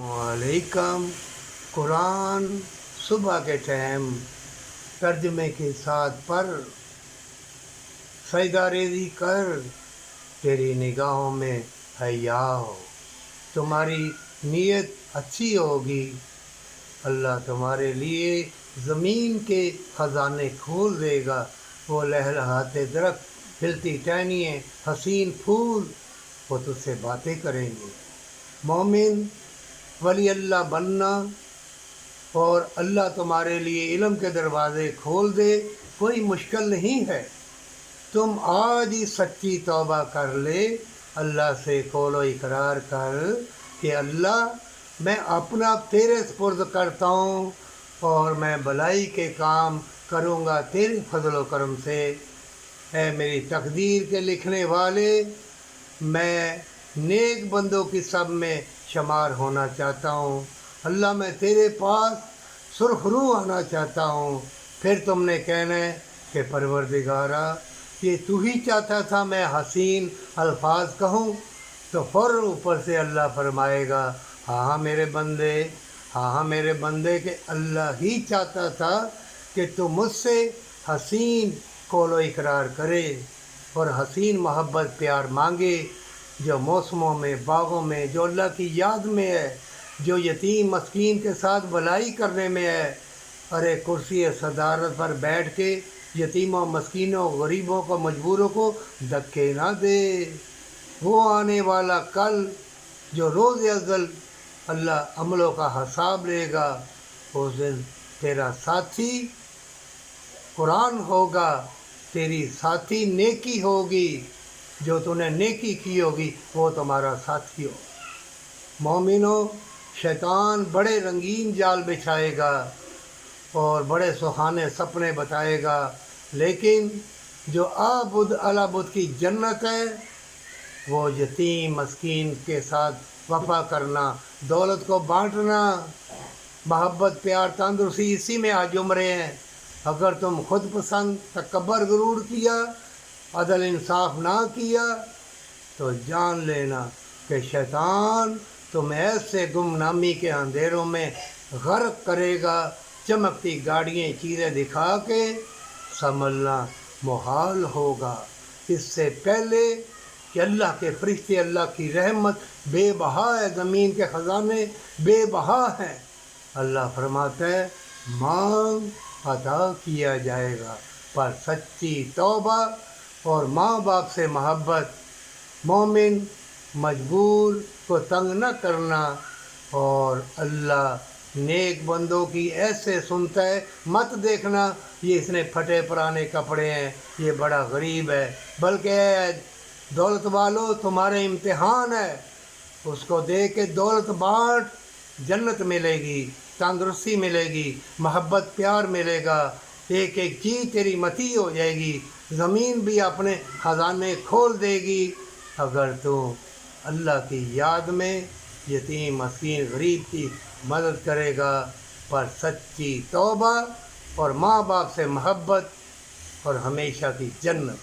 वालेकुम। कुरान सुबह के टाइम तर्जुमे के साथ पढ़, सजदा रेज़ी कर, तेरी निगाहों में हया हो। तुम्हारी नीयत अच्छी होगी, अल्लाह तुम्हारे लिए ज़मीन के ख़जाने खोल देगा। वो लहलहाते दरख्त, खिलती टहनियाँ, हसीन फूल, वो तुझसे बातें करेंगे। मोमिन वली अल्लाह बनना और अल्लाह तुम्हारे लिए इल्म के दरवाज़े खोल दे कोई मुश्किल नहीं है। तुम आज ही सच्ची तौबा कर ले, अल्लाह से कौलो इकरार कर कि अल्लाह मैं अपना तेरे सुपुर्द करता हूँ और मैं भलाई के काम करूँगा तेरे फजल व करम से। ऐ मेरी तकदीर के लिखने वाले, मैं नेक बंदों की सब में शुमार होना चाहता हूँ। अल्लाह मैं तेरे पास सुरखरू आना चाहता हूँ। फिर तुमने कहना है कि परवरदिगारा, ये तू ही चाहता था मैं हसीन अल्फाज कहूँ, तो फ़ौरन ऊपर से अल्लाह फरमाएगा, हाँ मेरे बंदे, हाँ मेरे बंदे, के अल्लाह ही चाहता था कि तू मुझसे हसीन कौलो इकरार करे और हसीन मोहब्बत प्यार मांगे, जो मौसमों में, बागों में, जो अल्लाह की याद में है, जो यतीम मस्कीन के साथ भलाई करने में है। अरे कुर्सी सदारत पर बैठ के यतीमों, मस्कीनों, गरीबों को, मजबूरों को धक्के ना दे। वो आने वाला कल जो रोज़ अज़ल अल्लाह अमलों का हिसाब लेगा, उस दिन तेरा साथी कुरान होगा, तेरी साथी नेकी होगी, जो तूने नेकी की होगी वो तुम्हारा साथी हो। मोमिनों, शैतान बड़े रंगीन जाल बिछाएगा और बड़े सुहाने सपने बताएगा, लेकिन जो आबुद अलाबुद की जन्नत है वो यतीम मस्कीन के साथ वफा करना, दौलत को बांटना, मोहब्बत प्यार तंदुरुस्ती इसी में आज उम्रे हैं। अगर तुम खुद पसंद तकब्बर गुरूर किया, अदल इंसाफ ना किया, तो जान लेना कि शैतान तुम ऐसे गुमनामी के अंधेरों में गर्क करेगा। चमकती गाड़ियाँ चीज़ें दिखा के संभलना मुहाल होगा। इससे पहले कि अल्लाह के फरिश्ते, अल्लाह की रहमत बेबहा है, ज़मीन के ख़जाने बेबहा हैं। अल्लाह फरमाता है, मांग अता किया जाएगा, पर सच्ची तौबा और माँ बाप से मोहब्बत। मोमिन मजबूर को तंग न करना, और अल्लाह नेक बंदों की ऐसे सुनता है। मत देखना ये इसने फटे पुराने कपड़े हैं, ये बड़ा गरीब है, बल्कि दौलत वालों तुम्हारे इम्तिहान है, उसको दे के दौलत बांट, जन्नत मिलेगी, तंदुरुस्ती मिलेगी, मोहब्बत प्यार मिलेगा, एक एक चीज़ तेरी मती हो जाएगी, ज़मीन भी अपने ख़जाने खोल देगी अगर तू अल्लाह की याद में यतीम मस्कीन गरीब की मदद करेगा। पर सच्ची तौबा और माँ बाप से मोहब्बत और हमेशा की जन्नत।